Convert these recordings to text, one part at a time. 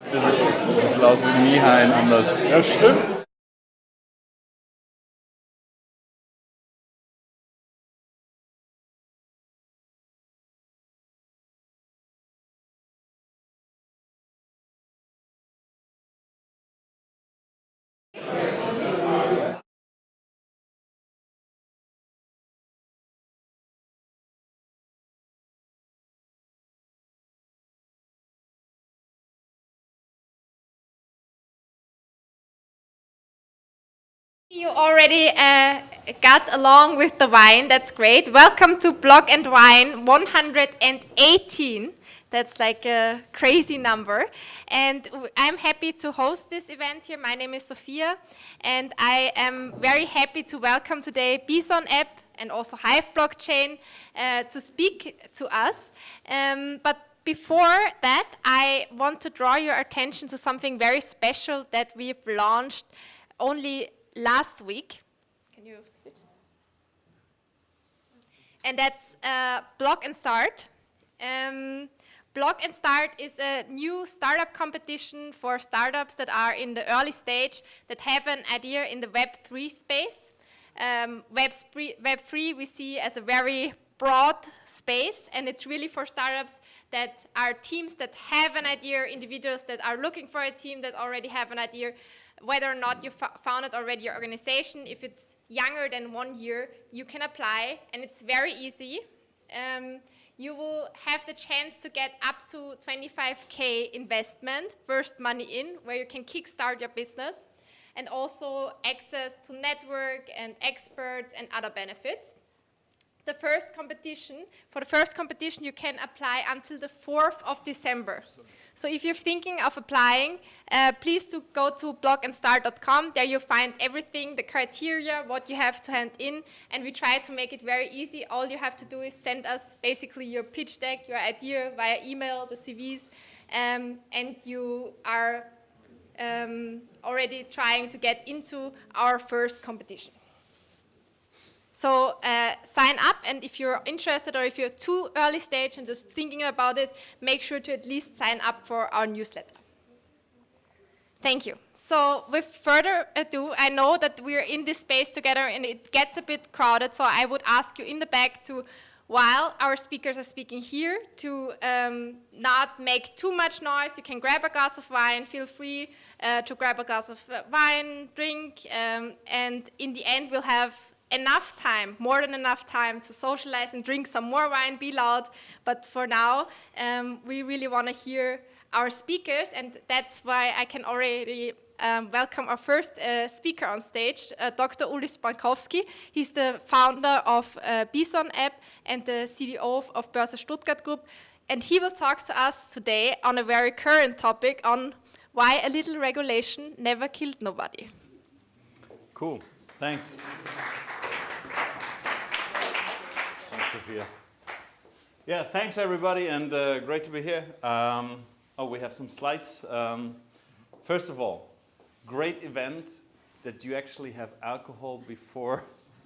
Ein bisschen aus wie Mihai anders. Ja, stimmt. You already got along with the wine. That's great. Welcome to Block&Wine 118. That's like a crazy number. And I'm happy to host this event here. My name is Sophia, and I am very happy to welcome today Bison app and also Hive Blockchain to speak to us. But before that, I want to draw your attention to something very special that we've launched only last week. Can you switch? And that's Block and Start. Block and Start is a new startup competition for startups that are in the early stage that have an idea in the Web3 space. Web3 we see as a very broad space, and it's really for startups that are teams that have an idea, individuals that are looking for a team that already have an idea, whether or not you founded already your organization. If it's younger than 1 year, you can apply, and it's very easy. You will have the chance to get up to 25K investment, first money in, where you can kickstart your business, and also access to network and experts and other benefits. For the first competition, you can apply until the 4th of December. So if you're thinking of applying, please go to blockandstart.com. There you'll find everything, the criteria, what you have to hand in, and we try to make it very easy. All you have to do is send us basically your pitch deck, your idea via email, the CVs, and you are already trying to get into our first competition. So sign up, and if you're interested or if you're too early stage and just thinking about it, make sure to at least sign up for our newsletter. Thank you. So with further ado, I know that we're in this space together and it gets a bit crowded, so I would ask you in the back to, while our speakers are speaking here, to not make too much noise. You can grab a glass of wine, feel free to grab a glass of wine, drink, and in the end we'll have enough time, more than enough time to socialize and drink some more wine, be loud. But for now, we really want to hear our speakers, and that's why I can already welcome our first speaker on stage, Dr. Ulli Spankowski. He's the founder of Bison app and the CDO of Börse Stuttgart Group, and he will talk to us today on a very current topic on why a little regulation never killed nobody. Cool. Thanks. Sophia. Yeah, thanks everybody, and great to be here. We have some slides. First of all, great event that you actually have alcohol before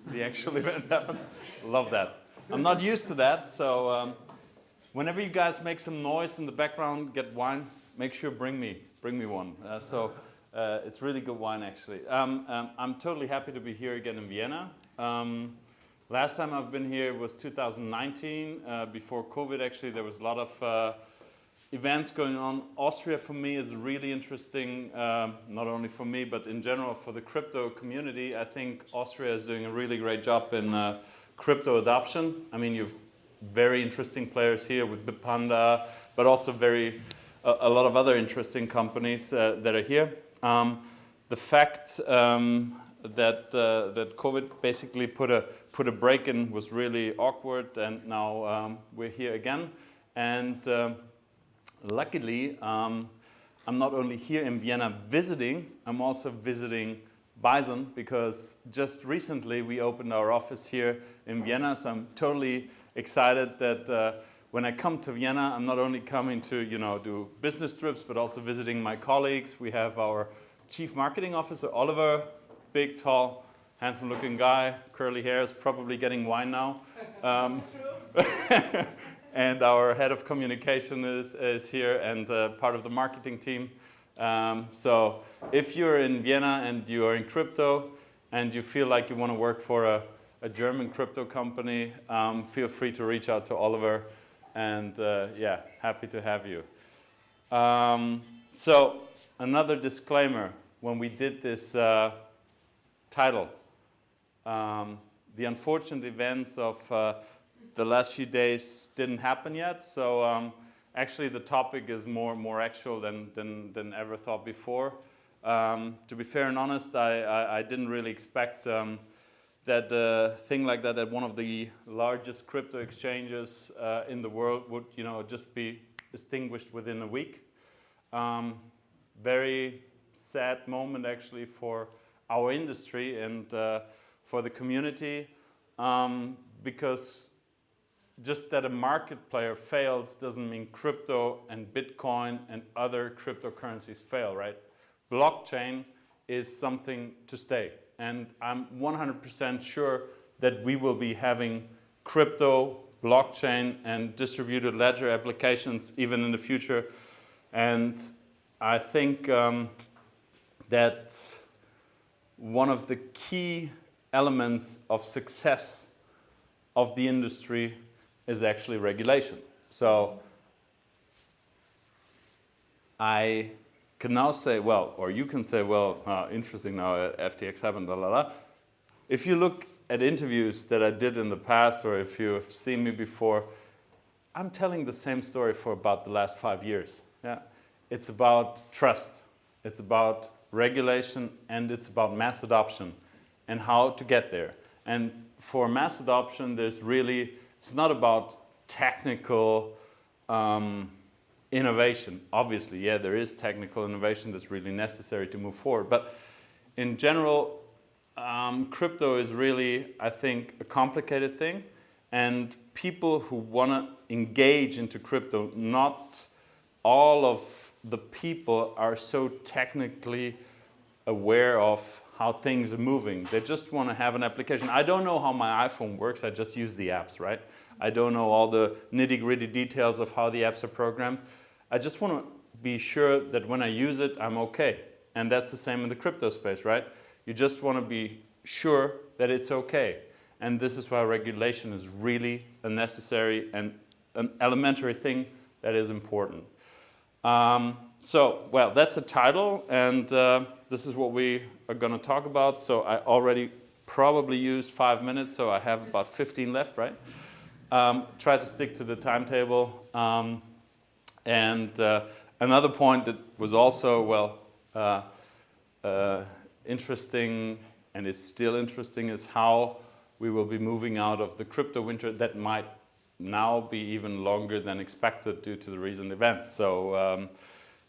the actual event happens. Love that. I'm not used to that, so whenever you guys make some noise in the background, get wine, make sure bring me one. It's really good wine actually. I'm totally happy to be here again in Vienna. Last time I've been here was 2019, before COVID actually. There was a lot of events going on. Austria for me is really interesting, not only for me, but in general for the crypto community. I think Austria is doing a really great job in crypto adoption. I mean, you've very interesting players here with Bitpanda, but also a lot of other interesting companies that are here. The fact that COVID basically put a break in was really awkward, and now we're here again. And luckily, I'm not only here in Vienna visiting, I'm also visiting Bison, because just recently we opened our office here in Vienna. So I'm totally excited that when I come to Vienna, I'm not only coming to do business trips, but also visiting my colleagues. We have our Chief Marketing Officer, Oliver, big, tall, handsome-looking guy, curly hair, is probably getting wine now. and our head of communication is here, and part of the marketing team. So if you're in Vienna and you are in crypto and you feel like you want to work for a German crypto company, feel free to reach out to Oliver, and yeah, happy to have you. So another disclaimer, when we did this title, the unfortunate events of the last few days didn't happen yet, so actually the topic is more actual than ever thought before. To be fair and honest, I didn't really expect that a thing like that at one of the largest crypto exchanges in the world would, you know, just be extinguished within a week. Very sad moment actually for our industry and for the community, because just that a market player fails doesn't mean crypto and Bitcoin and other cryptocurrencies fail, right? Blockchain is something to stay. And I'm 100% sure that we will be having crypto, blockchain, and distributed ledger applications even in the future. And I think that one of the key elements of success of the industry is actually regulation. So I can now say, well, or you can say, well, interesting now, FTX happened, blah, blah, blah. If you look at interviews that I did in the past, or if you've seen me before, I'm telling the same story for about the last 5 years. Yeah? It's about trust, it's about regulation, and it's about mass adoption and how to get there. And for mass adoption, there's really, it's not about technical innovation. Obviously, yeah, there is technical innovation that's really necessary to move forward. But in general, crypto is really, I think, a complicated thing. And people who want to engage into crypto, not all of the people are so technically aware of how things are moving. They just want to have an application. I don't know how my iPhone works. I just use the apps, right? I don't know all the nitty-gritty details of how the apps are programmed. I just want to be sure that when I use it, I'm okay. And that's the same in the crypto space, right? You just want to be sure that it's okay. And this is why regulation is really a necessary and an elementary thing that is important. So, well, that's the title, and this is what we are going to talk about. So I already probably used 5 minutes, so I have about 15 left, right? Try to stick to the timetable. And another point that was also, well, interesting and is still interesting is how we will be moving out of the crypto winter that might now be even longer than expected due to the recent events. So,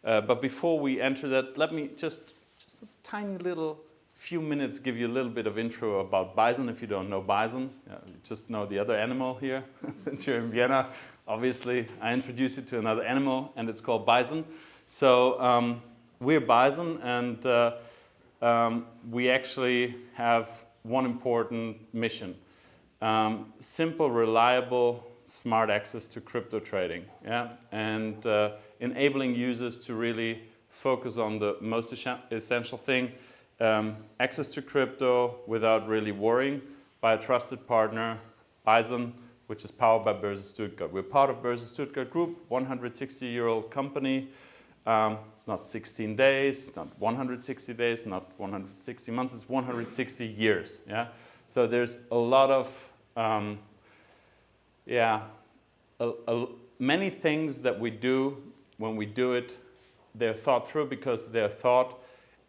but before we enter that, let me just a tiny little few minutes give you a little bit of intro about Bison. If you don't know Bison, you just know the other animal here. Since you're in Vienna, obviously I introduce you to another animal, and it's called Bison. So we're Bison, and we actually have one important mission. Simple, reliable, smart access to crypto trading, yeah? And enabling users to really focus on the most essential thing, access to crypto without really worrying, by a trusted partner, Bison, which is powered by Börse Stuttgart. We're part of Börse Stuttgart Group, 160-year-old company. It's not 16 days, not 160 days, not 160 months, it's 160 years, yeah? So there's a lot of, many things that we do, when we do it, they're thought through because they're thought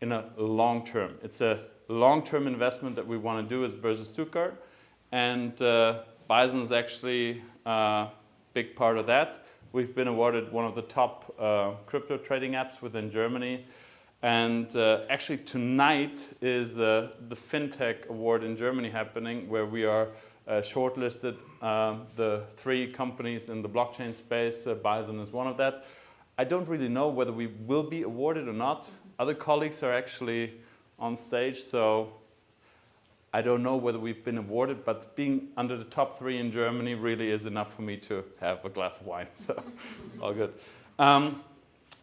in a long term. It's a long-term investment that we want to do as Börse Stuttgart, and Bison is actually a big part of that. We've been awarded one of the top crypto trading apps within Germany, and actually tonight is the FinTech Award in Germany happening, where we are shortlisted, the 3 companies in the blockchain space. Bison is one of that. I don't really know whether we will be awarded or not. Other colleagues are actually on stage, so I don't know whether we've been awarded, but being under the top 3 in Germany really is enough for me to have a glass of wine, so all good.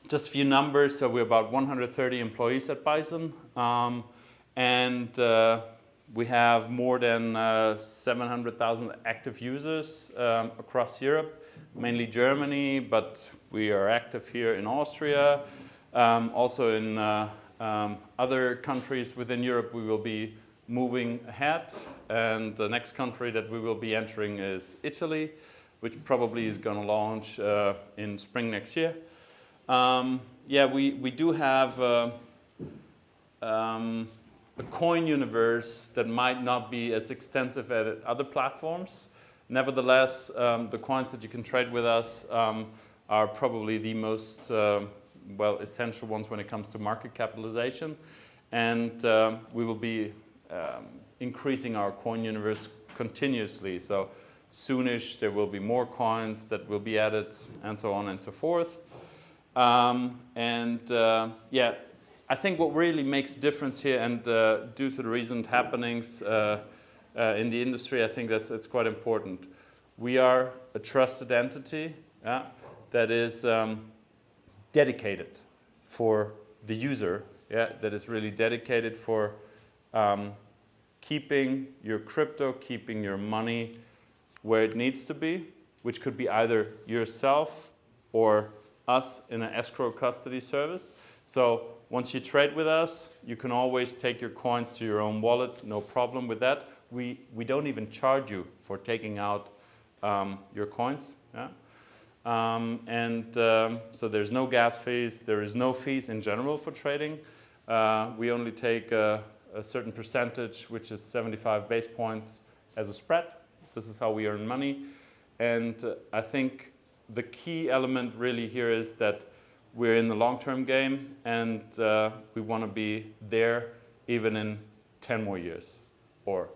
Just a few numbers. So we're about 130 employees at Bison, and we have more than 700,000 active users across Europe, mainly Germany, but we are active here in Austria. Also in other countries within Europe, we will be moving ahead, and the next country that we will be entering is Italy, which probably is going to launch in spring next year. Yeah, we do have a coin universe that might not be as extensive as other platforms. Nevertheless, the coins that you can trade with us are probably the most well, essential ones when it comes to market capitalization. And we will be increasing our coin universe continuously. So soonish there will be more coins that will be added, and so on and so forth. Yeah, I think what really makes a difference here, and due to the recent happenings in the industry, I think it's quite important. We are a trusted entity that is dedicated for the user, that is really dedicated for keeping your crypto, keeping your money where it needs to be, which could be either yourself or us in an escrow custody service. So once you trade with us, you can always take your coins to your own wallet, no problem with that. We don't even charge you for taking out your coins. So there's no gas fees, there is no fees in general for trading. We only take a certain percentage, which is 75 base points as a spread. This is how we earn money. And I think the key element really here is that we're in the long-term game, and we want to be there even in 10 more years, or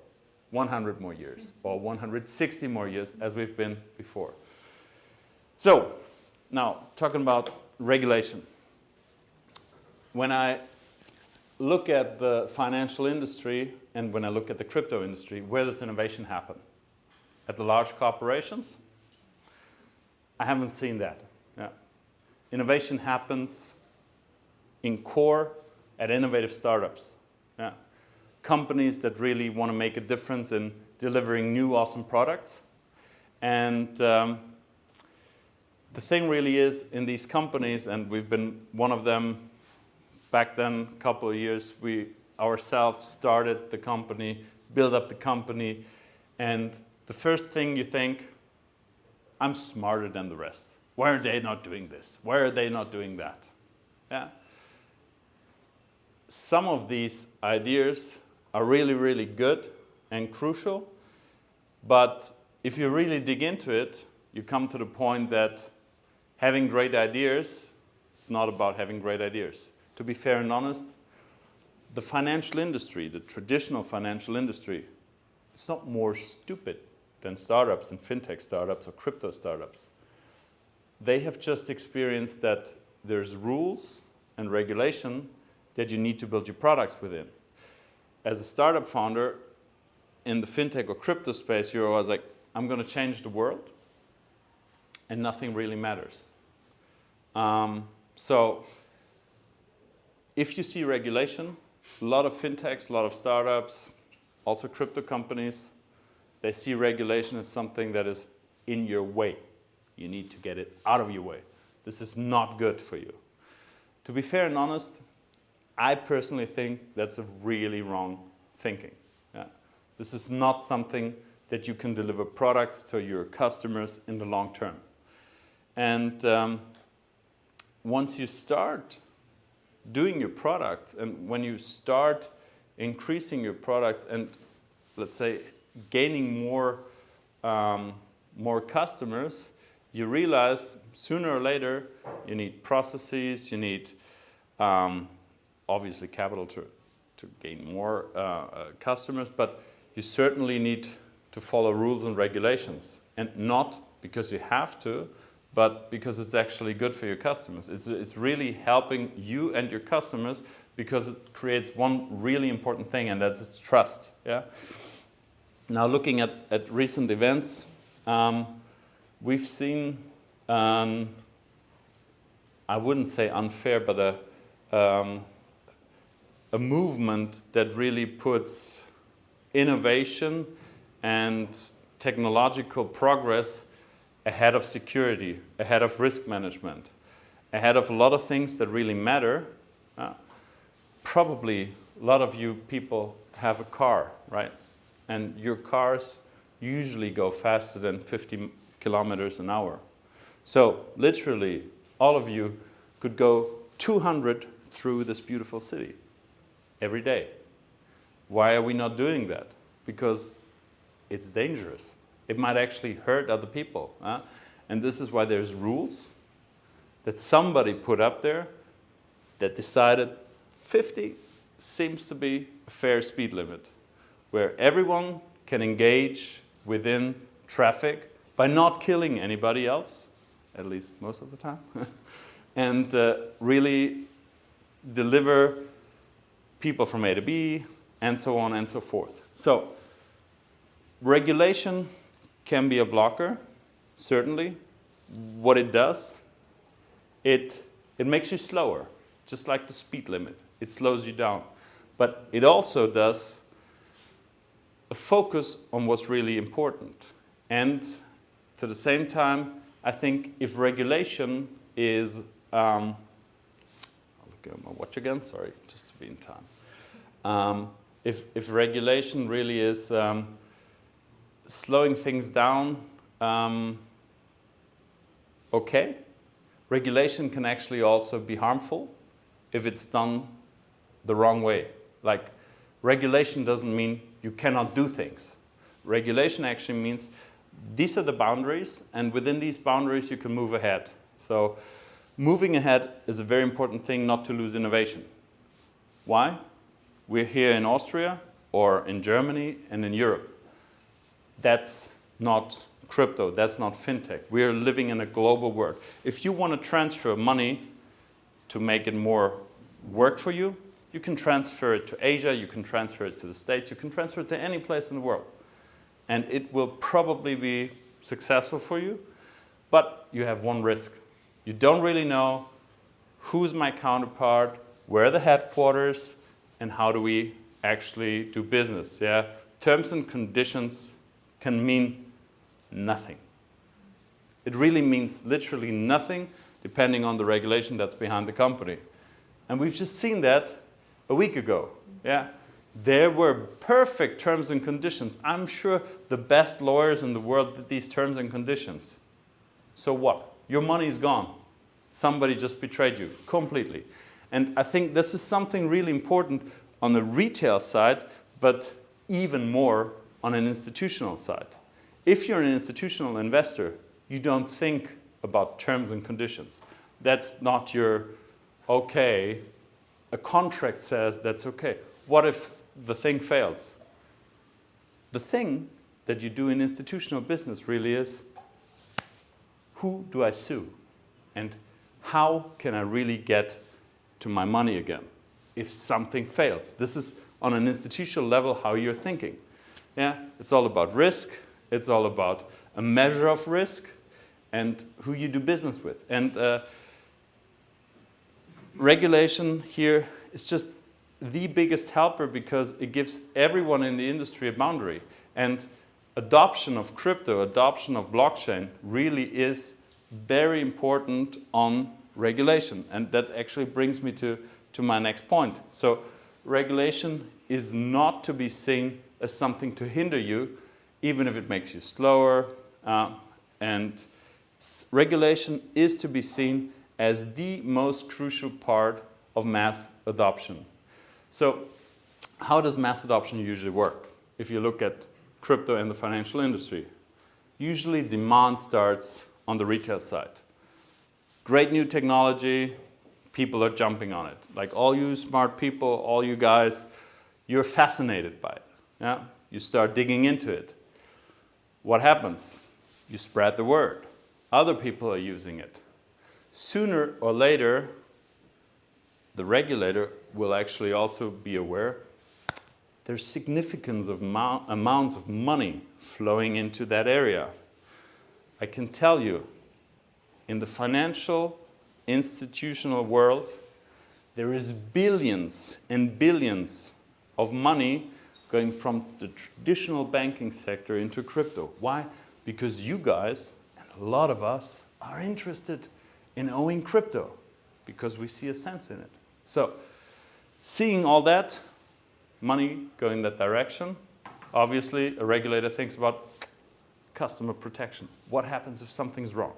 100 more years, or 160 more years, as we've been before. So now, talking about regulation. When I look at the financial industry and when I look at the crypto industry, where does innovation happen? At the large corporations? I haven't seen that. Innovation happens in core at innovative startups. Companies that really want to make a difference in delivering new awesome products. And the thing really is, in these companies, and we've been one of them back then, a couple of years, we ourselves started the company, built up the company, and the first thing you think, I'm smarter than the rest. Why are they not doing this? Why are they not doing that? Some of these ideas are really, really good and crucial, but if you really dig into it, you come to the point that having great ideas, it's not about having great ideas. To be fair and honest, the financial industry, the traditional financial industry, it's not more stupid than startups and fintech startups or crypto startups. They have just experienced that there's rules and regulation that you need to build your products within. As a startup founder in the fintech or crypto space, you're always like, I'm going to change the world, and nothing really matters. So if you see regulation, a lot of fintechs, a lot of startups, also crypto companies, they see regulation as something that is in your way. You need to get it out of your way. This is not good for you. To be fair and honest, I personally think that's a really wrong thinking. This is not something that you can deliver products to your customers in the long term. And once you start doing your products, and when you start increasing your products and, let's say, gaining more customers, you realize sooner or later you need processes, you need obviously capital to gain more customers, but you certainly need to follow rules and regulations, and not because you have to, but because it's actually good for your customers. It's really helping you and your customers because it creates one really important thing, and that's its trust. Yeah. Now, looking at recent events, we've seen, I wouldn't say unfair, but a movement that really puts innovation and technological progress ahead of security, ahead of risk management, ahead of a lot of things that really matter. Probably a lot of you people have a car, right? And your cars usually go faster than 50 kilometers an hour. So literally, all of you could go 200 through this beautiful city every day. Why are we not doing that? Because it's dangerous. It might actually hurt other people. And this is why there's rules that somebody put up there that decided 50 seems to be a fair speed limit, where everyone can engage within traffic by not killing anybody else, at least most of the time, and really deliver people from A to B, and so on and so forth. So regulation can be a blocker, certainly. What it does, it makes you slower, just like the speed limit. It slows you down. But it also does a focus on what's really important. And to the same time, I think if regulation is, I'll look at my watch again, sorry, just to be in time. If regulation really is slowing things down, okay. Regulation can actually also be harmful if it's done the wrong way. Like, regulation doesn't mean you cannot do things. Regulation actually means these are the boundaries, and within these boundaries you can move ahead. So moving ahead is a very important thing, not to lose innovation. Why? We're here in Austria or in Germany and in Europe. That's not crypto, that's not fintech. We're living in a global world. If you want to transfer money to make it more work for you, you can transfer it to Asia, you can transfer it to the States, you can transfer it to any place in the world. And it will probably be successful for you, but you have one risk. You don't really know who's my counterpart, where are the headquarters, and how do we actually do business. Yeah? Terms and conditions can mean nothing. It really means literally nothing depending on the regulation that's behind the company. And we've just seen that a week ago. Yeah? There were perfect terms and conditions. I'm sure the best lawyers in the world did these terms and conditions. So what? Your money's gone. Somebody just betrayed you completely. And I think this is something really important on the retail side, but even more on an institutional side. If you're an institutional investor, you don't think about terms and conditions. That's not your, okay, a contract says that's okay. What if the thing fails? The thing that you do in institutional business really is, who do I sue? And how can I really get to my money again if something fails? This is on an institutional level how you're thinking. Yeah? It's all about risk. It's all about a measure of risk and who you do business with. And regulation here is just the biggest helper because it gives everyone in the industry a boundary. And adoption of crypto, adoption of blockchain really is very important on regulation. And that actually brings me to my next point. So regulation is not to be seen as something to hinder you, even if it makes you slower. And regulation is to be seen as the most crucial part of mass adoption. So how does mass adoption usually work? If you look at crypto and the financial industry, usually demand starts on the retail side. Great new technology, people are jumping on it. Like all you smart people, all you guys, you're fascinated by it. Yeah? You start digging into it. What happens? You spread the word. Other people are using it. Sooner or later, the regulator will actually also be aware there's significant amounts of money flowing into that area. I can tell you, in the financial institutional world, there is billions and billions of money going from the traditional banking sector into crypto. Why? Because you guys, and a lot of us, are interested in owning crypto because we see a sense in it. So, seeing all that, money going that direction, obviously a regulator thinks about customer protection. What happens if something's wrong?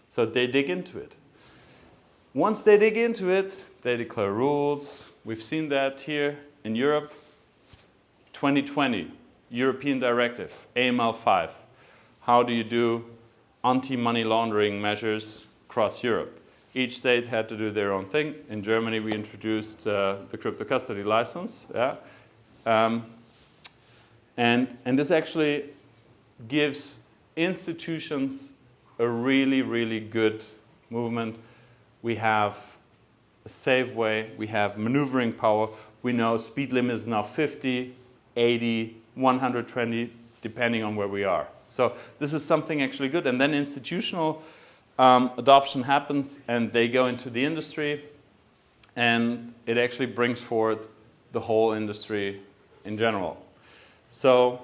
So they dig into it. Once they dig into it, they declare rules. We've seen that here in Europe. 2020, European Directive, AML5. How do you do anti-money laundering measures across Europe? Each state had to do their own thing. In Germany, we introduced the crypto custody license. Yeah? And this actually gives institutions a really, really good movement. We have a safe way. We have maneuvering power. We know speed limit is now 50, 80, 120, depending on where we are. So this is something actually good. And then institutional adoption happens, and they go into the industry, and it actually brings forward the whole industry in general. So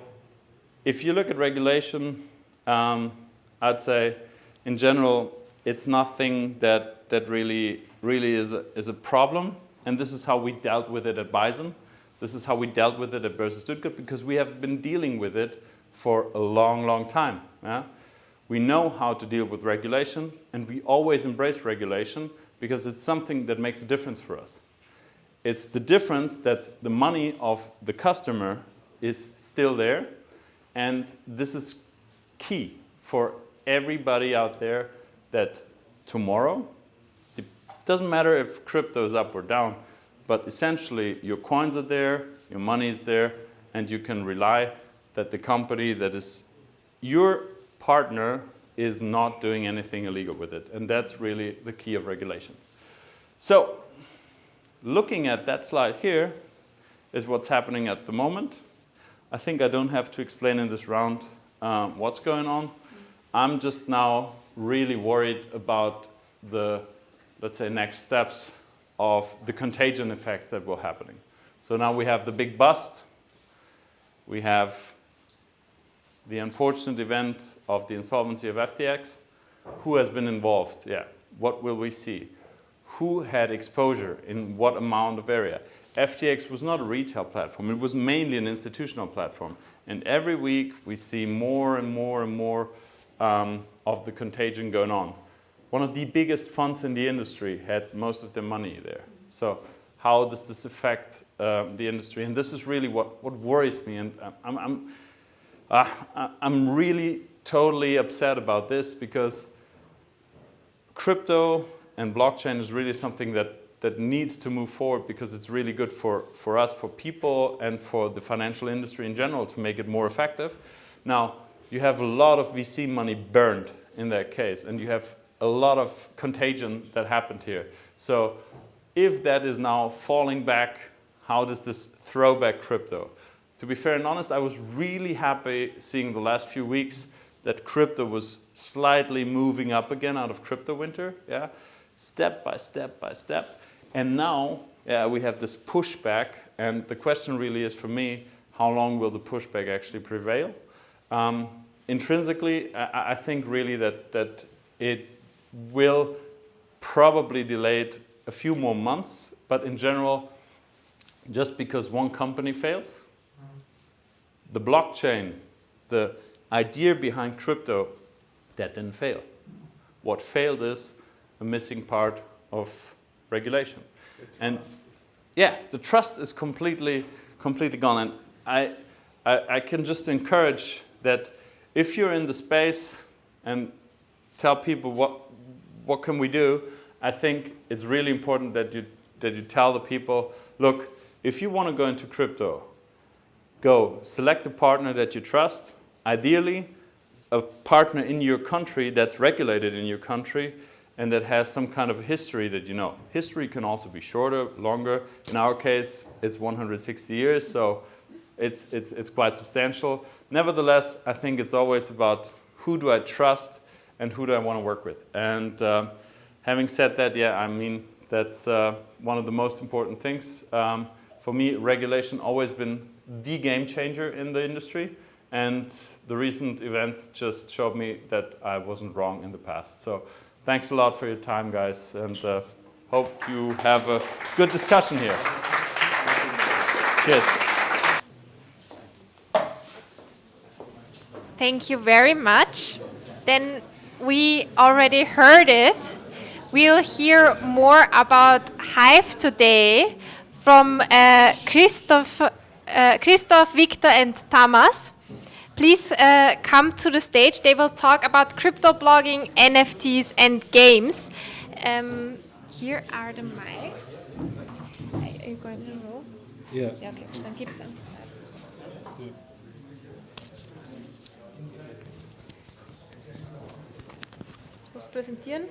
if you look at regulation, I'd say in general, it's nothing that really is a problem. And this is how we dealt with it at Bison. This is how we dealt with it at Börse Stuttgart, because we have been dealing with it for a long, long time. Yeah? We know how to deal with regulation, and we always embrace regulation because it's something that makes a difference for us. It's the difference that the money of the customer is still there, and this is key for everybody out there, that tomorrow, it doesn't matter if crypto is up or down, but essentially your coins are there, your money is there, and you can rely that the company that is your partner is not doing anything illegal with it. And that's really the key of regulation. So, looking at that slide here is what's happening at the moment. I think I don't have to explain in this round what's going on. I'm just now really worried about the, let's say, next steps of the contagion effects that will happening. So now we have the big bust. We have the unfortunate event of the insolvency of FTX. Who has been involved? Yeah. What will we see? Who had exposure in what amount of area? FTX was not a retail platform. It was mainly an institutional platform. And every week we see more and more and more of the contagion going on. One of the biggest funds in the industry had most of their money there. So how does this affect the industry? And this is really what worries me. And I'm really totally upset about this, because crypto and blockchain is really something that needs to move forward, because it's really good for us, for people, and for the financial industry in general to make it more effective. Now, you have a lot of VC money burned in that case, and you have a lot of contagion that happened here. So if that is now falling back, how does this throw back crypto? To be fair and honest, I was really happy seeing the last few weeks that crypto was slightly moving up again out of Cryptowinter, yeah, step by step by step. And now, yeah, we have this pushback, and the question really is for me, how long will the pushback actually prevail? Intrinsically, I think really that it will probably delay it a few more months, but in general, just because one company fails, the blockchain, the idea behind crypto, that didn't fail. What failed is a missing part of regulation. And yeah, the trust is completely gone. And I can just encourage that if you're in the space and tell people what can we do, I think it's really important that you tell the people, look, if you want to go into crypto, go select a partner that you trust, ideally a partner in your country that's regulated in your country, and that has some kind of history that you know. History can also be shorter, longer. In our case, it's 160 years, so it's quite substantial. Nevertheless, I think it's always about who do I trust and who do I want to work with. And having said that, yeah, I mean, that's one of the most important things. For me, regulation always been the game changer in the industry. And the recent events just showed me that I wasn't wrong in the past. So thanks a lot for your time, guys, and hope you have a good discussion here. Cheers. Thank you very much. Then we already heard it. We'll hear more about Hive today from Christoph, Viktor, and Thomas. Please come to the stage. They will talk about crypto blogging, NFTs, and games. Here are the mics. Are you going to roll? Yeah. Yeah, okay, dann gibt's einen. Ich muss präsentieren.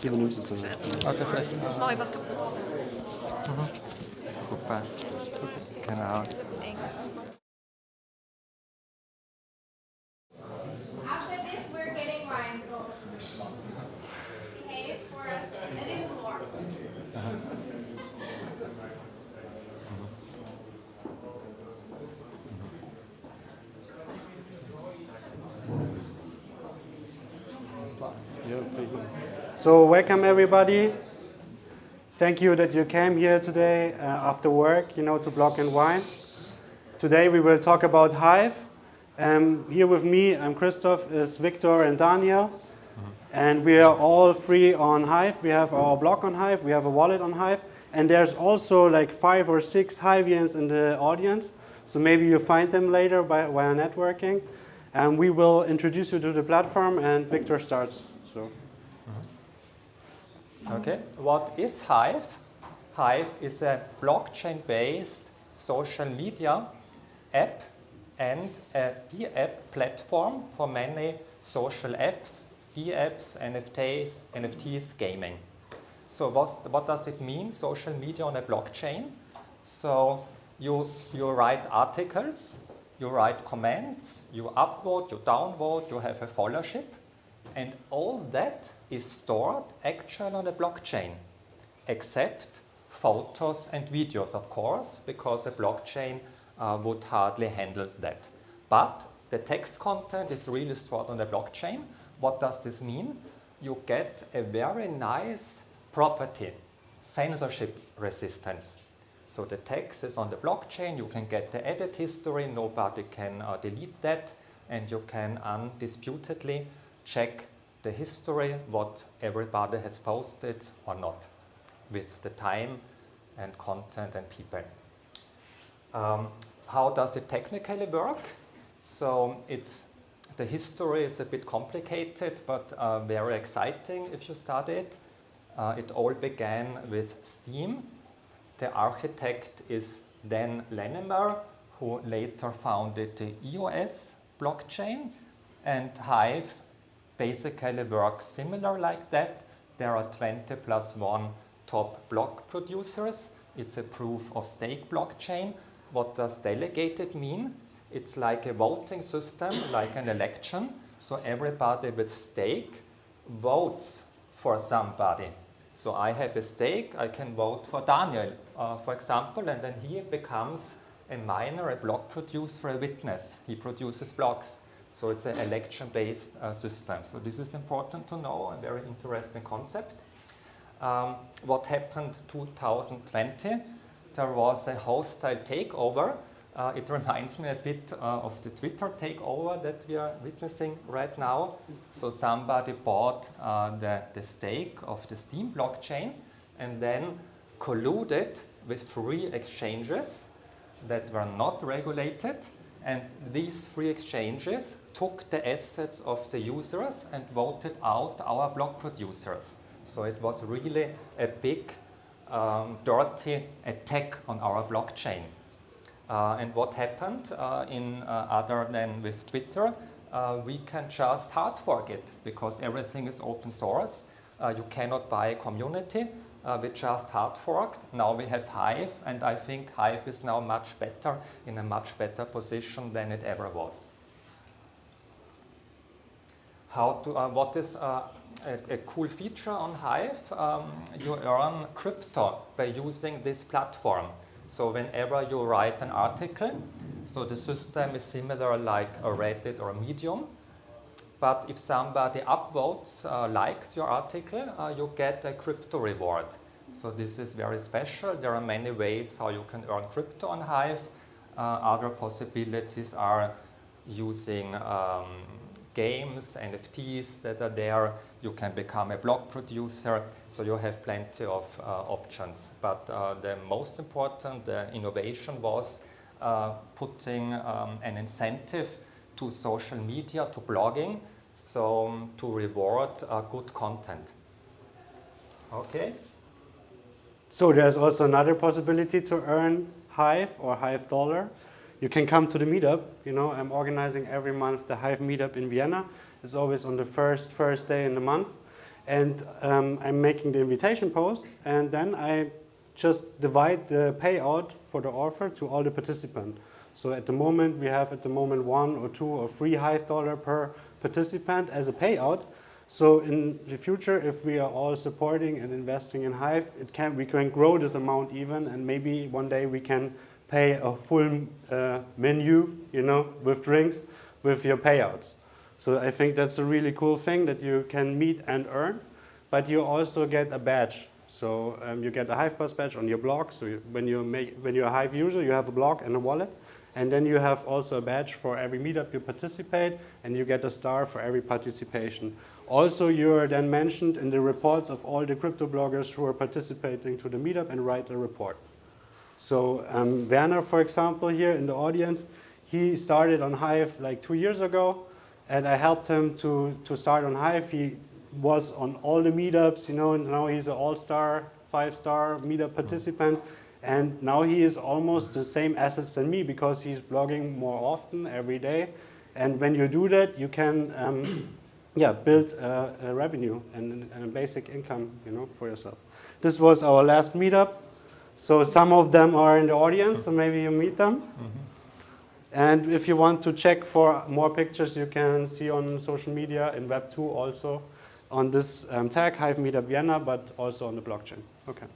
Du übernimmst es dann. Okay, vielleicht. Jetzt mache ich was kaputt. Super. Genau. After this, we're getting wine. So, okay, for a little more. So welcome everybody. Thank you that you came here today after work, to Block&Wine. Today we will talk about Hive. Here with me, I'm Christoph, is Viktor and Daniel. And we are all free on Hive. We have our blog on Hive, we have a wallet on Hive. And there's also like 5 or 6 Hivians in the audience. So maybe you find them later via networking. And we will introduce you to the platform and Viktor starts. So. Okay, what is Hive? Hive is a blockchain-based social media app and a D-app platform for many social apps, D-apps, NFTs, gaming. So what does it mean, social media on a blockchain? So you write articles, you write comments, you upvote, you downvote, you have a followership. And all that is stored actually on a blockchain, except photos and videos, of course, because a blockchain would hardly handle that. But the text content is really stored on a blockchain. What does this mean? You get a very nice property, censorship resistance. So the text is on the blockchain, you can get the edit history, nobody can delete that, and you can undisputedly check the history, what everybody has posted or not, with the time and content and people. How does it technically work? So the history is a bit complicated, but very exciting if you study it. It all began with Steam. The architect is Dan Lanimer, who later founded the EOS blockchain, and Hive basically works similar like that. There are 20+1 top block producers. It's a proof of stake blockchain. What does delegated mean? It's like a voting system, like an election. So everybody with stake votes for somebody. So I have a stake, I can vote for Daniel, for example, and then he becomes a miner, a block producer, a witness. He produces blocks. So it's an election-based system. So this is important to know, a very interesting concept. What happened 2020? There was a hostile takeover. It reminds me a bit of the Twitter takeover that we are witnessing right now. So somebody bought the stake of the Steam blockchain and then colluded with 3 exchanges that were not regulated And these three exchanges took the assets of the users and voted out our block producers. So it was really a big, dirty attack on our blockchain. And what happened other than with Twitter, we can just hard fork it because everything is open source. You cannot buy a community. We just hard forked. Now we have Hive, and I think Hive is now much better, in a much better position than it ever was. What is a cool feature on Hive? You earn crypto by using this platform. So whenever you write an article, so the system is similar like a Reddit or a Medium. But if somebody upvotes, likes your article, you get a crypto reward. So this is very special. There are many ways how you can earn crypto on Hive. Other possibilities are using games, NFTs that are there. You can become a block producer. So you have plenty of options. But the most important innovation was putting an incentive to social media, to blogging, so to reward good content. Okay. So there's also another possibility to earn Hive or Hive dollar. You can come to the meetup. You know, I'm organizing every month the Hive meetup in Vienna. It's always on the first day in the month. And I'm making the invitation post, and then I just divide the payout for the offer to all the participants. So at the moment, we have 1 or 2 or 3 Hive dollar per participant as a payout. So in the future, if we are all supporting and investing in Hive, we can grow this amount even, and maybe one day we can pay a full menu, you know, with drinks, with your payouts. So I think that's a really cool thing that you can meet and earn, but you also get a badge. So you get a Hive Pass badge on your blog. So when you're a Hive user, you have a blog and a wallet. And then you have also a badge for every meetup you participate, and you get a star for every participation. Also, you're then mentioned in the reports of all the crypto bloggers who are participating to the meetup and write a report. So Werner, for example, here in the audience, he started on Hive like 2 years ago, and I helped him to start on Hive. He was on all the meetups, you know, and now he's an all-star, 5-star meetup participant. And now he is almost the same assets than me because he's blogging more often every day. And when you do that, you can build a revenue and a basic income, you know, for yourself. This was our last meetup. So some of them are in the audience, so maybe you meet them. And if you want to check for more pictures, you can see on social media in Web2 also on this tag, Hive Meetup Vienna, but also on the blockchain. Okay.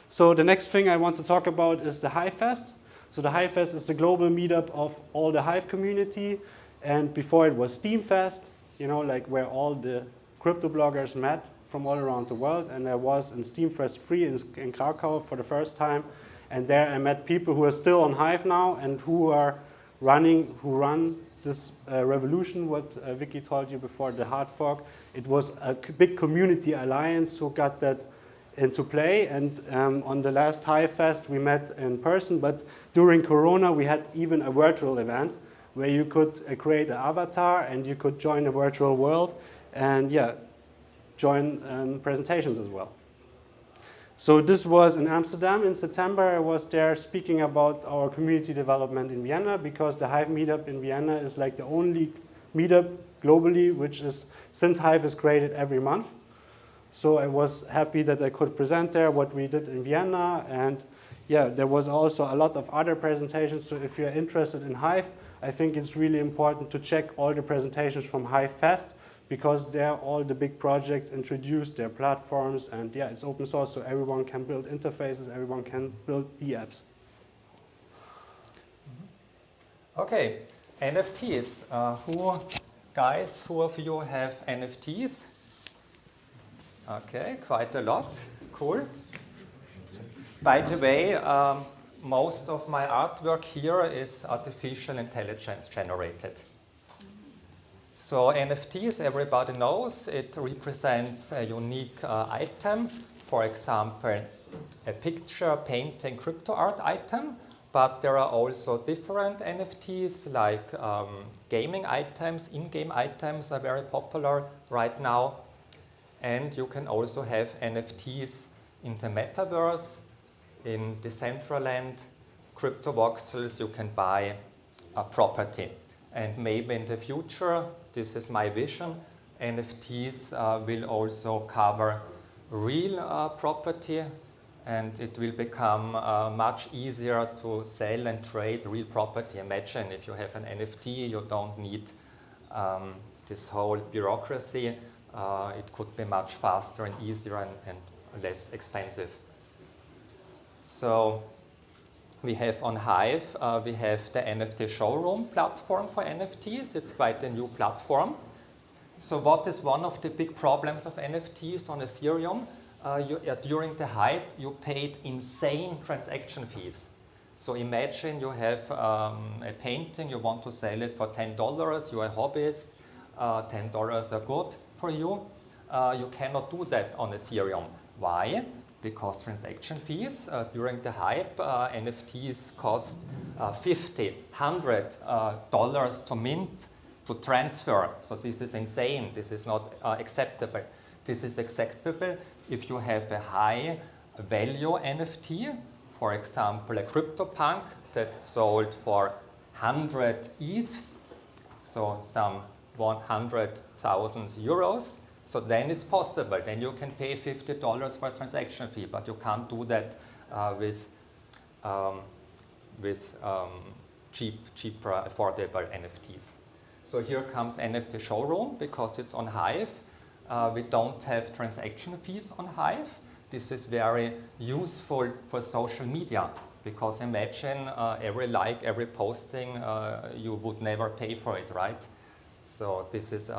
So the next thing I want to talk about is the Hive Fest. So the Hive Fest is the global meetup of all the Hive community. And before it was Steam Fest, you know, like where all the crypto bloggers met from all around the world. And I was in Steam Fest 3 in Krakow for the first time. And there I met people who are still on Hive now and who run this revolution, what Vicky told you before, the hard fork. It was a big community alliance who got that into play, and on the last Hive Fest we met in person, but during Corona we had even a virtual event where you could create an avatar and you could join a virtual world and join presentations as well. So this was in Amsterdam in September. I was there speaking about our community development in Vienna because the Hive meetup in Vienna is like the only meetup globally which is, since Hive is created, every month. So I was happy that I could present there what we did in Vienna, and there was also a lot of other presentations. So if you're interested in Hive, I think it's really important to check all the presentations from Hive Fest because there all the big projects introduced their platforms, and it's open source, so everyone can build interfaces, everyone can build the apps. Okay, NFTs. Who of you have NFTs? Okay, quite a lot. Cool. By the way, most of my artwork here is artificial intelligence generated. So NFTs, everybody knows, it represents a unique item. For example, a picture, painting, crypto art item, but there are also different NFTs, like gaming items. In-game items are very popular right now. And you can also have NFTs in the metaverse, in Decentraland, crypto voxels. You can buy a property. And maybe in the future, this is my vision, NFTs will also cover real property, and it will become much easier to sell and trade real property. Imagine if you have an NFT, you don't need this whole bureaucracy. It could be much faster and easier and less expensive. So we have on Hive, we have the NFT showroom platform for NFTs. It's quite a new platform. So what is one of the big problems of NFTs on Ethereum? During the hype, you paid insane transaction fees. So imagine you have a painting, you want to sell it for $10, you're a hobbyist, $10 are good for you. You cannot do that on Ethereum. Why? Because transaction fees during the hype, NFTs cost $50, $100 to mint, to transfer. So this is insane. This is not acceptable. This is acceptable if you have a high value NFT, for example, a CryptoPunk that sold for 100 ETH, so some 100,000 euros. So then it's possible. Then you can pay $50 for a transaction fee, but you can't do that with cheaper, affordable NFTs. So here comes NFT Showroom because it's on Hive. We don't have transaction fees on Hive. This is very useful for social media because imagine every like, every posting, you would never pay for it, right? So this is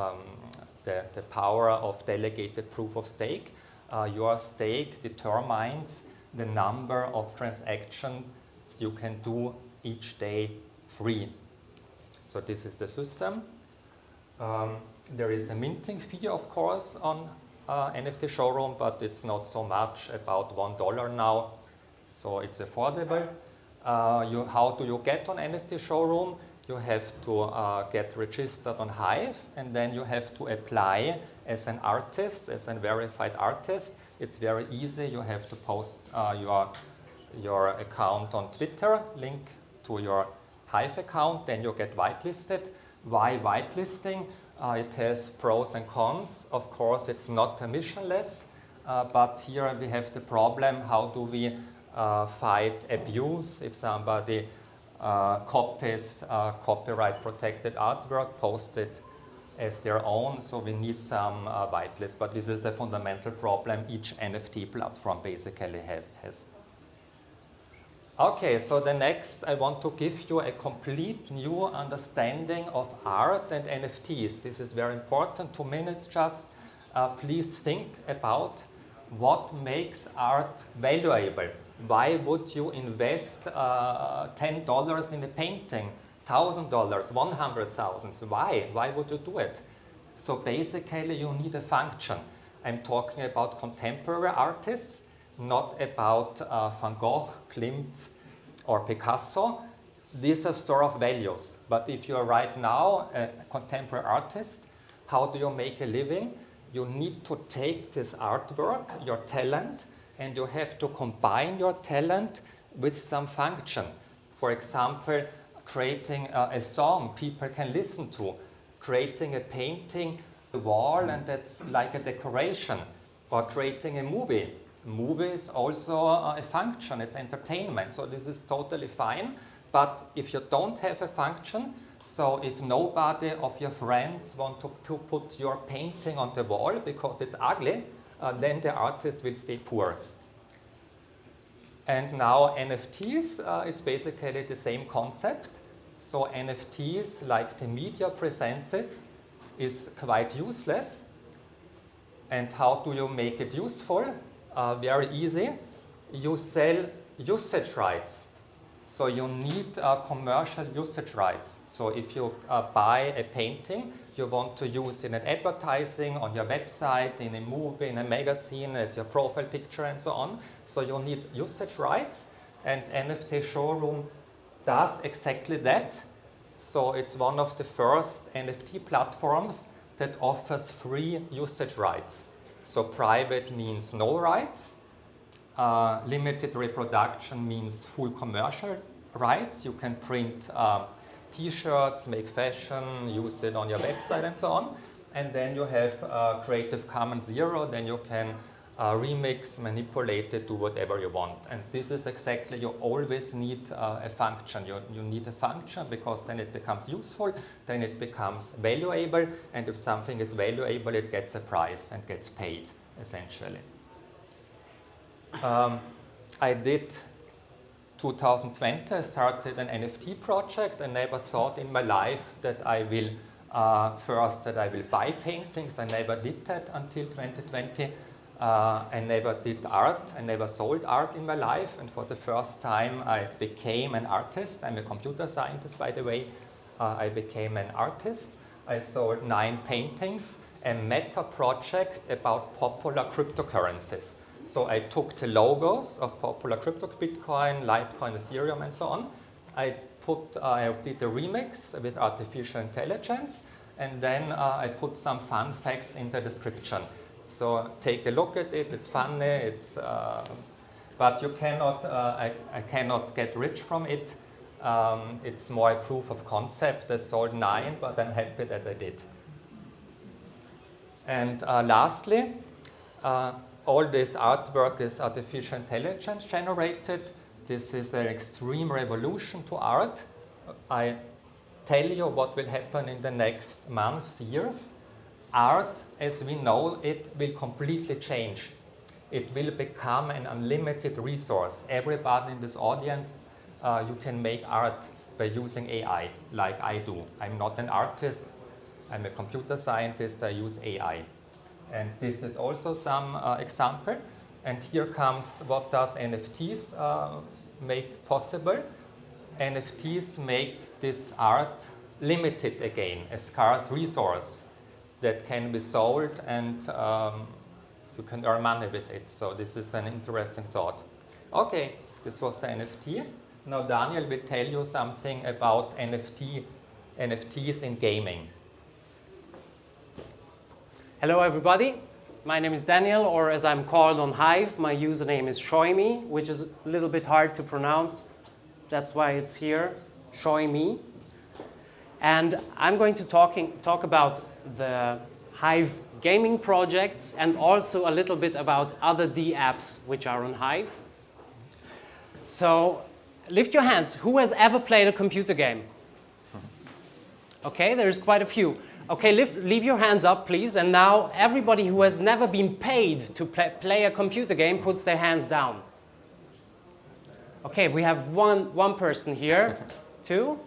the power of delegated proof of stake. Your stake determines the number of transactions you can do each day free. So this is the system. There is a minting fee, of course, on NFT Showroom, but it's not so much, about $1 now, so it's affordable. How do you get on NFT Showroom? You have to get registered on Hive, and then you have to apply as an artist, as a verified artist. It's very easy. You have to post your account on Twitter, link to your Hive account, then you get whitelisted. Why whitelisting? It has pros and cons. Of course, it's not permissionless, but here we have the problem, how do we fight abuse if somebody copies copyright protected artwork, posts it as their own, so we need some whitelist, but this is a fundamental problem each NFT platform basically has. Okay, so the next I want to give you a complete new understanding of art and NFTs. This is very important, 2 minutes just. Please think about what makes art valuable. Why would you invest $10 in a painting, $1,000, $100,000? Why? Why would you do it? So basically you need a function. I'm talking about contemporary artists, not about Van Gogh, Klimt, or Picasso. These are store of values. But if you are right now a contemporary artist, how do you make a living? You need to take this artwork, your talent, and you have to combine your talent with some function. For example, creating a song people can listen to, creating a painting, a wall, and that's like a decoration, or creating a movie. Movie is also a function, it's entertainment, so this is totally fine. But if you don't have a function, so if nobody of your friends want to put your painting on the wall because it's ugly, then the artist will stay poor. And now NFTs, it's basically the same concept. So NFTs, like the media presents it, is quite useless. And how do you make it useful? Very easy. You sell usage rights. So you need commercial usage rights. So if you buy a painting, you want to use it in advertising, on your website, in a movie, in a magazine, as your profile picture and so on. So you need usage rights, and NFT Showroom does exactly that. So it's one of the first NFT platforms that offers free usage rights. So private means no rights. Limited reproduction means full commercial rights. You can print t-shirts, make fashion, use it on your website and so on. And then you have Creative Commons Zero, then you can remix, manipulate it, do whatever you want. And this is exactly, you always need a function. You need a function because then it becomes useful, then it becomes valuable, and if something is valuable, it gets a price and gets paid, essentially. I did 2020, I started an NFT project. I never thought in my life that I will that I will buy paintings. I never did that until 2020. I never did art. I never sold art in my life. And for the first time, I became an artist. I'm a computer scientist, by the way. I became an artist. I sold 9 paintings, a meta project about popular cryptocurrencies. So I took the logos of popular crypto, Bitcoin, Litecoin, Ethereum, and so on. I did a remix with artificial intelligence, and then I put some fun facts in the description. So take a look at it. It's funny. But you cannot. I cannot get rich from it. It's more a proof of concept. I sold 9, but I'm happy that I did. And lastly. All this artwork is artificial intelligence generated. This is an extreme revolution to art. I tell you what will happen in the next months, years. Art, as we know it, will completely change. It will become an unlimited resource. Everybody in this audience, you can make art by using AI, like I do. I'm not an artist. I'm a computer scientist. I use AI. And this is also some example. And here comes what does NFTs make possible. NFTs make this art limited again, a scarce resource that can be sold and you can earn money with it. So this is an interesting thought. Okay, this was the NFT. Now Daniel will tell you something about NFTs in gaming. Hello everybody, my name is Daniel, or as I'm called on Hive, my username is Shoimi, which is a little bit hard to pronounce. That's why it's here, Shoimi. And I'm going to talk about the Hive gaming projects and also a little bit about other D apps which are on Hive. So lift your hands, who has ever played a computer game? Okay, there's quite a few. Okay, leave your hands up, please. And now everybody who has never been paid to play a computer game puts their hands down. Okay, we have one person here. Two?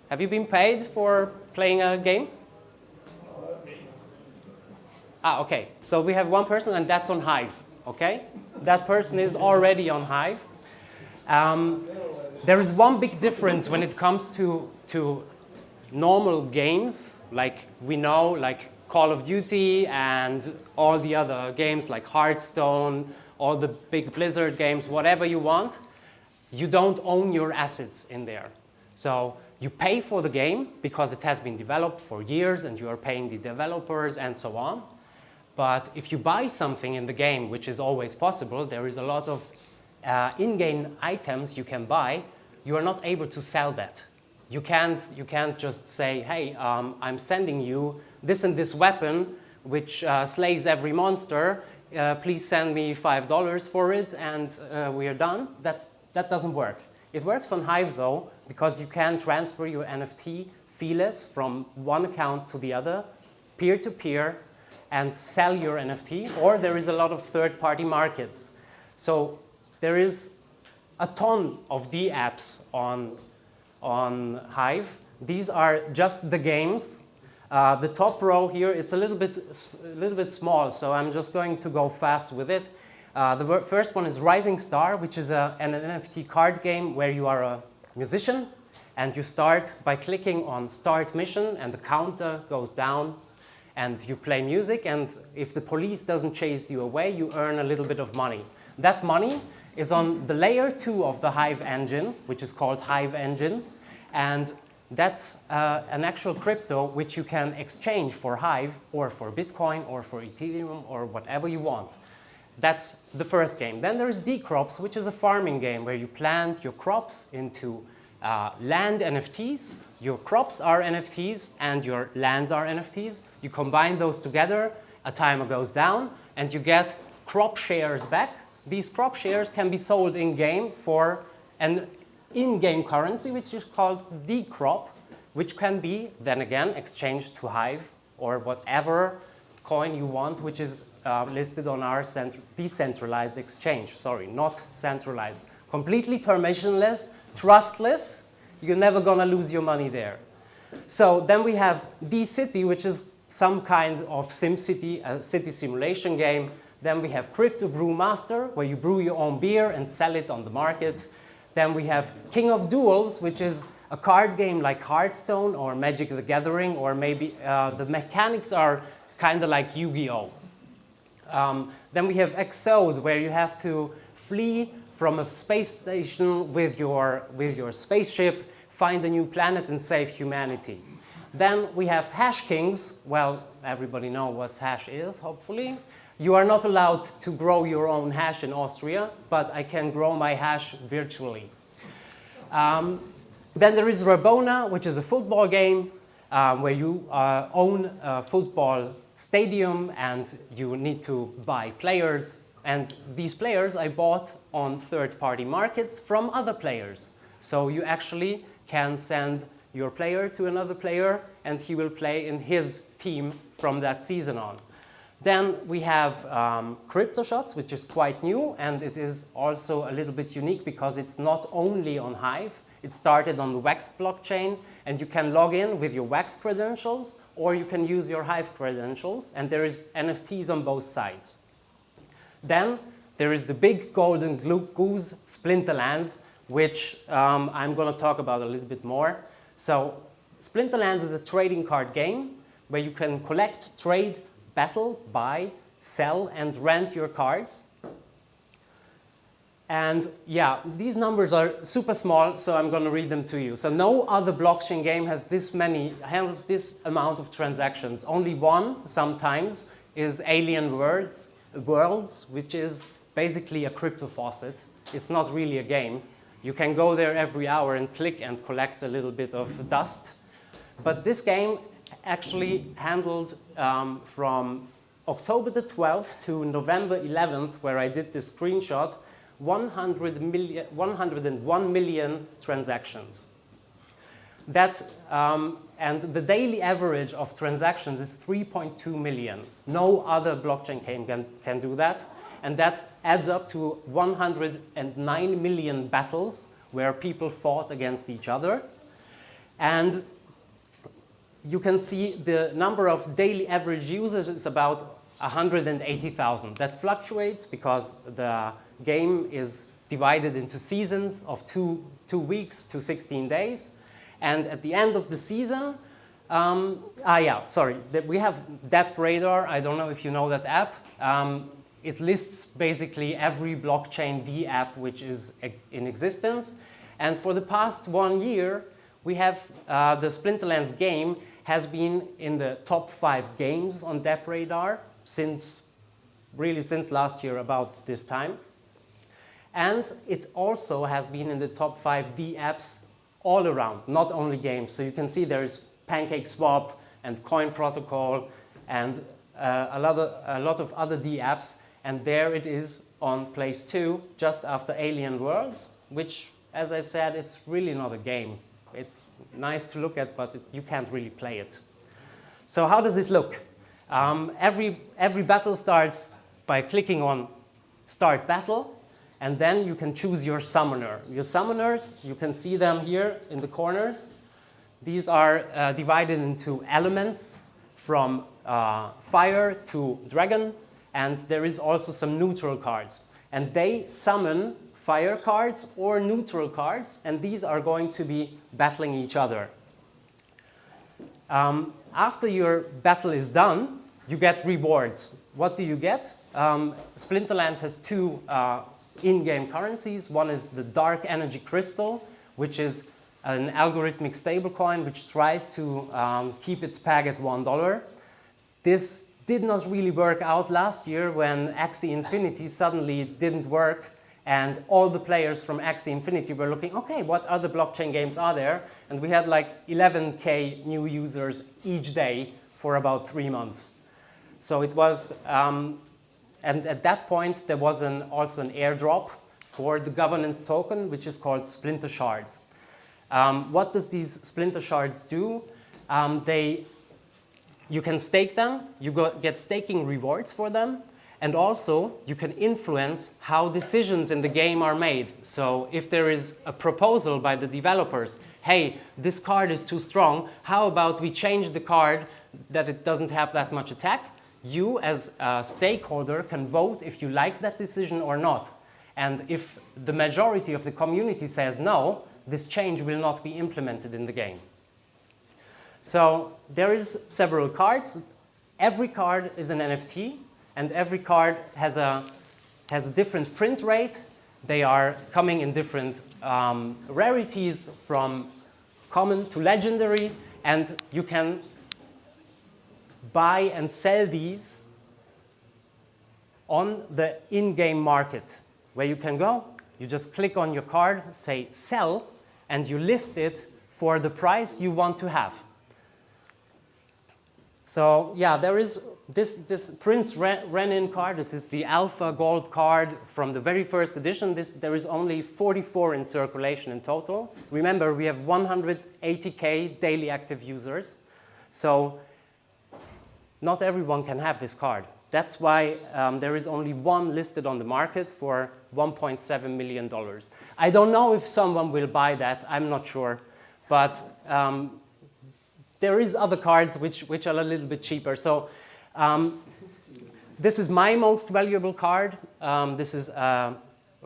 Have you been paid for playing a game? Okay. So we have one person, and that's on Hive. Okay? That person is already on Hive. There is one big difference when it comes to normal games, like we know, like Call of Duty and all the other games like Hearthstone, all the big Blizzard games, whatever you want, you don't own your assets in there. So you pay for the game because it has been developed for years and you are paying the developers and so on. But if you buy something in the game, which is always possible, there is a lot of in-game items you can buy, you are not able to sell that. You can't just say, hey, I'm sending you this and this weapon, which slays every monster. Please send me $5 for it, and we are done. That doesn't work. It works on Hive, though, because you can transfer your NFT feelers from one account to the other, peer-to-peer, and sell your NFT, or there is a lot of third-party markets. So there is a ton of D apps on Hive. These are just the games. The top row here, it's a little bit small, so I'm just going to go fast with it. The first one is Rising Star, which is an NFT card game where you are a musician, and you start by clicking on Start Mission, and the counter goes down, and you play music, and if the police doesn't chase you away, you earn a little bit of money. That money is on the layer 2 of the Hive engine, which is called Hive Engine. And that's an actual crypto which you can exchange for Hive or for Bitcoin or for Ethereum or whatever you want. That's the first game. Then there's D-Crops, which is a farming game where you plant your crops into land NFTs. Your crops are NFTs and your lands are NFTs. You combine those together, a timer goes down, and you get crop shares back. These crop shares can be sold in-game for an in-game currency, which is called D-Crop, which can be, then again, exchanged to Hive or whatever coin you want, which is listed on our decentralized exchange. Sorry, not centralized. Completely permissionless, trustless. You're never going to lose your money there. So then we have D-City, which is some kind of SimCity, a city simulation game. Then we have Crypto Brew Master, where you brew your own beer and sell it on the market. Then we have King of Duels, which is a card game like Hearthstone or Magic the Gathering, or maybe the mechanics are kind of like Yu-Gi-Oh! Then we have Exode, where you have to flee from a space station with your spaceship, find a new planet and save humanity. Then we have Hash Kings. Well, everybody knows what hash is, hopefully. You are not allowed to grow your own hash in Austria, but I can grow my hash virtually. Then there is Rabona, which is a football game where you own a football stadium and you need to buy players. And these players I bought on third-party markets from other players. So you actually can send your player to another player and he will play in his team from that season on. Then we have Crypto Shots, which is quite new, and it is also a little bit unique because it's not only on Hive. It started on the Wax blockchain, and you can log in with your Wax credentials, or you can use your Hive credentials, and there is NFTs on both sides. Then there is the big golden goose, Splinterlands, which I'm going to talk about a little bit more. So Splinterlands is a trading card game where you can collect, trade, battle, buy, sell, and rent your cards. And yeah, these numbers are super small, so I'm going to read them to you. So no other blockchain game has handles this amount of transactions. Only one, sometimes, is Alien Worlds, which is basically a crypto faucet. It's not really a game. You can go there every hour and click and collect a little bit of dust. But this game actually handled from October the 12th to November 11th, where I did this screenshot, 101 million transactions. That, and the daily average of transactions is 3.2 million. No other blockchain game can do that. And that adds up to 109 million battles where people fought against each other. And you can see the number of daily average users is about 180,000. That fluctuates because the game is divided into seasons of two weeks to 16 days. And at the end of the season, we have Dep Radar. I don't know if you know that app. It lists basically every blockchain D app which is in existence. And for the past 1 year, we have the Splinterlands game has been in the top 5 games on Dep Radar since last year about this time. And it also has been in the top 5 D apps all around, not only games. So you can see there's PancakeSwap and Coin Protocol and a lot of other D apps. And there it is on place 2, just after Alien Worlds, which, as I said, it's really not a game. It's nice to look at, but you can't really play it. So how does it look? Every battle starts by clicking on Start Battle, and then you can choose your summoner. Your summoners, you can see them here in the corners. These are divided into elements from fire to dragon, and there is also some neutral cards. And they summon fire cards or neutral cards, and these are going to be battling each other. After your battle is done, you get rewards. What do you get? Splinterlands has two in-game currencies. One is the dark energy crystal, which is an algorithmic stablecoin which tries to keep its peg at $1. This did not really work out last year when Axie Infinity suddenly didn't work, and all the players from Axie Infinity were looking, okay, what other blockchain games are there? And we had like 11K new users each day for about 3 months. So it was, and at that point there was also an airdrop for the governance token, which is called Splinter Shards. What does these Splinter Shards do? You can stake them, you get staking rewards for them, and also you can influence how decisions in the game are made. So if there is a proposal by the developers, hey, this card is too strong, how about we change the card that it doesn't have that much attack? You as a stakeholder can vote if you like that decision or not. And if the majority of the community says no, this change will not be implemented in the game. So there is several cards. Every card is an NFT, and every card has a different print rate. They are coming in different rarities, from common to legendary, and you can buy and sell these on the in-game market, where you can go, you just click on your card, say sell, and you list it for the price you want to have. So yeah, there is this Prince Renin card. This is the Alpha Gold card from the very first edition. There is only 44 in circulation in total. Remember, we have 180K daily active users. So not everyone can have this card. That's why there is only one listed on the market for $1.7 million. I don't know if someone will buy that. I'm not sure. But there is other cards which are a little bit cheaper. So this is my most valuable card. This is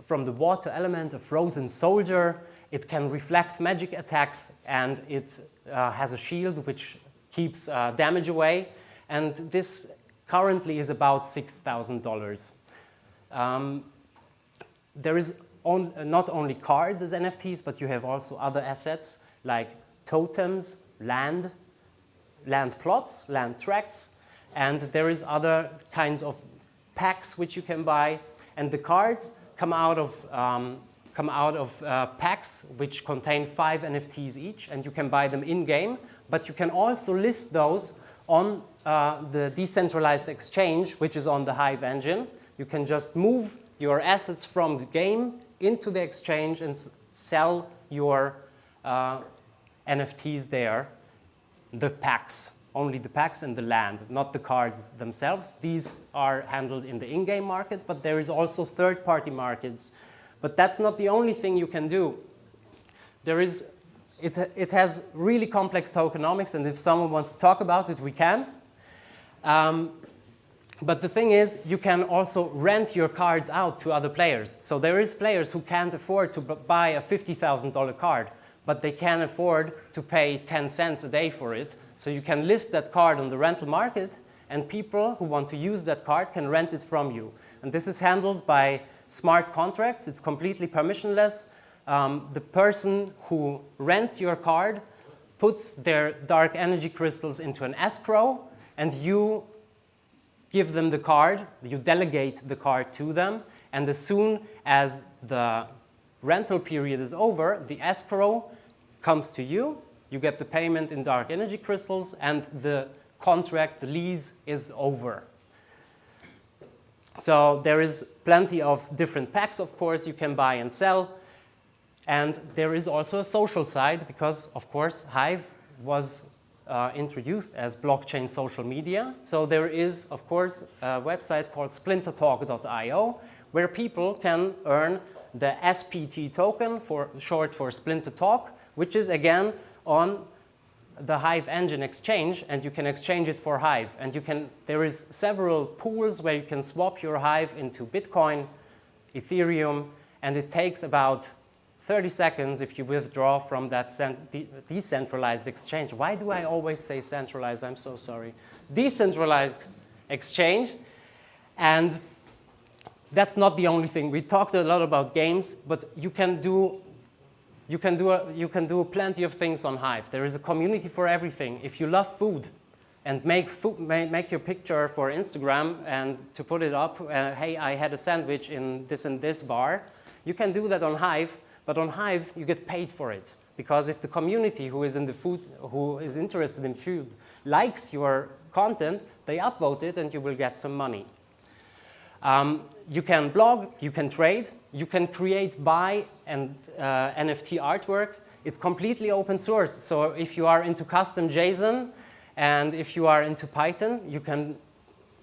from the water element, a frozen soldier. It can reflect magic attacks, and it has a shield which keeps damage away. And this currently is about $6,000. There is not only cards as NFTs, but you have also other assets like totems, land plots, land tracts, and there is other kinds of packs which you can buy. And the cards come out of packs which contain 5 NFTs each, and you can buy them in-game, but you can also list those on the decentralized exchange, which is on the Hive engine. You can just move your assets from the game into the exchange and sell your NFTs there. The packs, only the packs and the land, not the cards themselves. These are handled in the in-game market, but there is also third-party markets. But that's not the only thing you can do. It has really complex tokenomics, and if someone wants to talk about it, we can. But the thing is, you can also rent your cards out to other players. So there is players who can't afford to buy a $50,000 card, but they can afford to pay 10 cents a day for it. So you can list that card on the rental market, and people who want to use that card can rent it from you. And this is handled by smart contracts. It's completely permissionless. The person who rents your card puts their dark energy crystals into an escrow, and you give them the card, you delegate the card to them, and as soon as the rental period is over, the escrow comes to you, you get the payment in dark energy crystals, and the contract, the lease, is over. So there is plenty of different packs, of course, you can buy and sell. And there is also a social side because, of course, Hive was introduced as blockchain social media. So there is, of course, a website called splintertalk.io where people can earn the SPT token, for short for Splinter Talk, which is, again, on the Hive engine exchange, and you can exchange it for Hive. And there is several pools where you can swap your Hive into Bitcoin, Ethereum, and it takes about 30 seconds if you withdraw from that decentralized exchange. Why do I always say centralized? I'm so sorry. Decentralized exchange. And that's not the only thing. We talked a lot about games, but you can do plenty of things on Hive. There is a community for everything. If you love food and make your picture for Instagram and to put it up, hey, I had a sandwich in this and this bar, you can do that on Hive, but on Hive you get paid for it. Because if the community who is interested in food likes your content, they upvote it and you will get some money. You can blog, you can trade, you can create, buy, and NFT artwork. It's completely open source. So if you are into custom JSON and if you are into Python, you can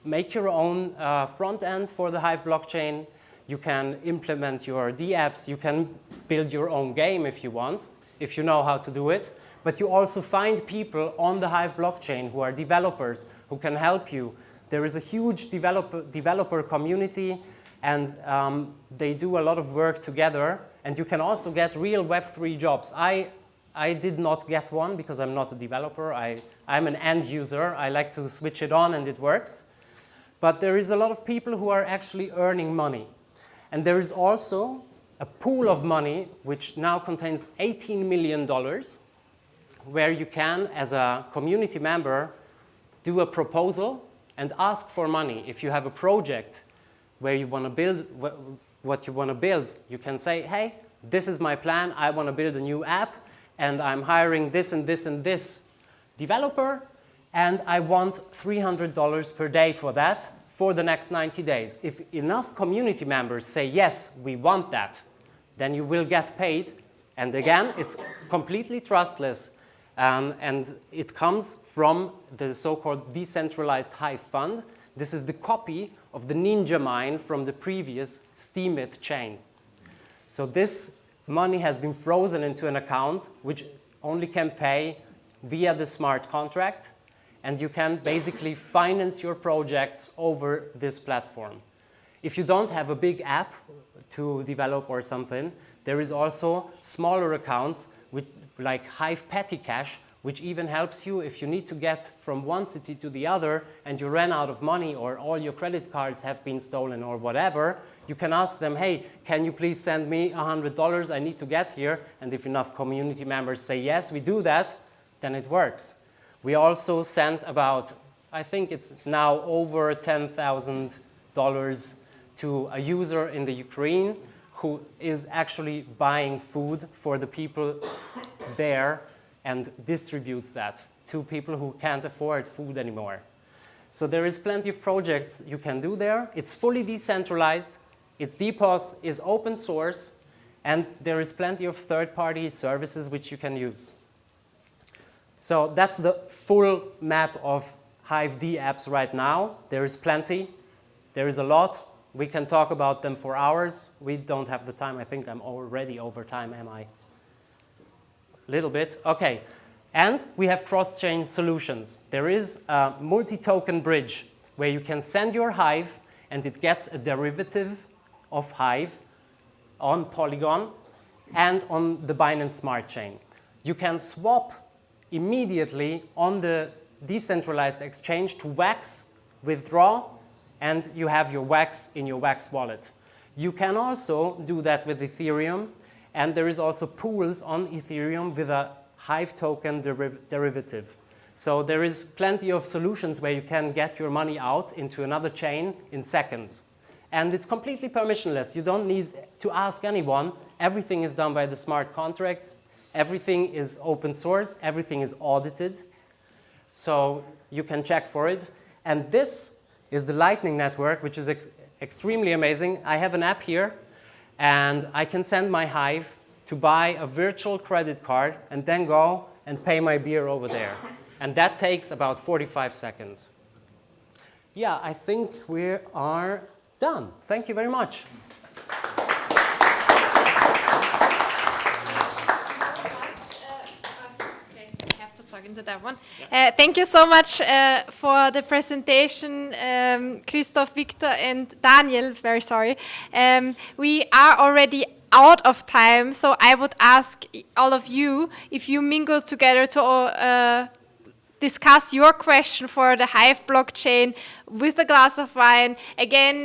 make your own front end for the Hive blockchain. You can implement your dApps. You can build your own game if you want, if you know how to do it. But you also find people on the Hive blockchain who are developers who can help you. There is a huge developer community, and they do a lot of work together. And you can also get real Web3 jobs. I did not get one because I'm not a developer. I'm an end user. I like to switch it on and it works. But there is a lot of people who are actually earning money. And there is also a pool of money which now contains $18 million, where you can, as a community member, do a proposal and ask for money. If you have a project where you want to build what you want to build, you can say, hey, this is my plan. I want to build a new app, and I'm hiring this and this and this developer, and I want $300 per day for that for the next 90 days. If enough community members say, yes, we want that, then you will get paid. And again, it's completely trustless. And it comes from the so-called decentralized Hive fund. This is the copy of the Ninja mine from the previous Steemit chain. So this money has been frozen into an account which only can pay via the smart contract, and you can basically finance your projects over this platform. If you don't have a big app to develop or something, there is also smaller accounts with, like Hive Petty Cash, which even helps you if you need to get from one city to the other and you ran out of money or all your credit cards have been stolen or whatever. You can ask them, hey, can you please send me $100? I need to get here. And if enough community members say, yes, we do that, then it works. We also sent about, I think it's now over $10,000 to a user in the Ukraine who is actually buying food for the people there and distributes that to people who can't afford food anymore. So there is plenty of projects you can do there. It's fully decentralized. Its DPoS is open source, and there is plenty of third-party services which you can use. So that's the full map of Hive dApps right now. There is plenty. There is a lot. We can talk about them for hours. We don't have the time. I think I'm already over time, am I? A little bit. OK. And we have cross-chain solutions. There is a multi-token bridge where you can send your Hive, and it gets a derivative of Hive on Polygon and on the Binance Smart Chain. You can swap immediately on the decentralized exchange to Wax, withdraw, and you have your Wax in your Wax wallet. You can also do that with Ethereum, and there is also pools on Ethereum with a Hive token derivative. So there is plenty of solutions where you can get your money out into another chain in seconds. And it's completely permissionless. You don't need to ask anyone. Everything is done by the smart contracts. Everything is open source. Everything is audited. So you can check for it. And this is the Lightning Network, which is extremely amazing. I have an app here, and I can send my Hive to buy a virtual credit card and then go and pay my beer over there. And that takes about 45 seconds. Yeah, I think we are done. Thank you very much. Into that one. Thank you so much for the presentation, Christoph, Viktor, and Daniel. Very sorry. We are already out of time, so I would ask all of you if you mingle together to discuss your question for the Hive blockchain with a glass of wine. Again,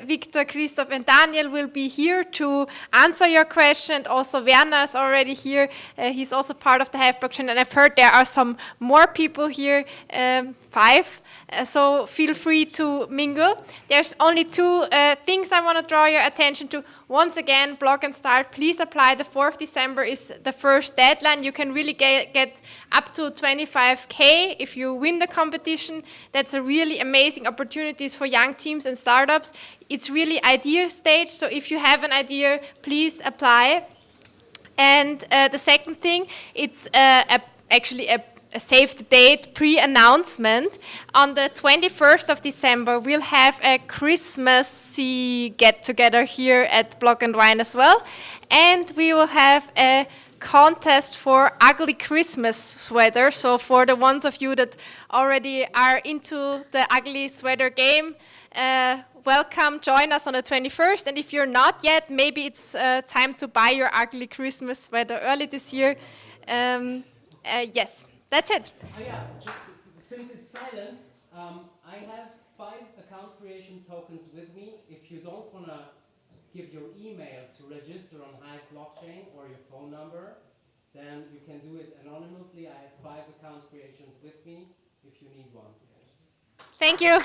Viktor, Christoph, and Daniel will be here to answer your question. And also Werner is already here. He's also part of the Hive blockchain. And I've heard there are some more people here, 5. So feel free to mingle. There's only 2 things I want to draw your attention to. Once again, Block and Start, please apply. The 4th December is the first deadline. You can really get up to 25K if you win the competition. That's a really amazing opportunities for young teams and startups. It's really idea stage, so if you have an idea, please apply. And the second thing, it's actually a save the date pre-announcement. On the 21st of December, we'll have a Christmassy get-together here at Block&Wine as well. And we will have a contest for ugly Christmas sweater. So for the ones of you that already are into the ugly sweater game, welcome, join us on the 21st. And if you're not yet, maybe it's time to buy your ugly Christmas sweater early this year. Yes. That's it. Oh yeah, just since it's silent, I have 5 account creation tokens with me. If you don't want to give your email to register on Hive Blockchain or your phone number, then you can do it anonymously. I have 5 account creations with me if you need one. Thank you.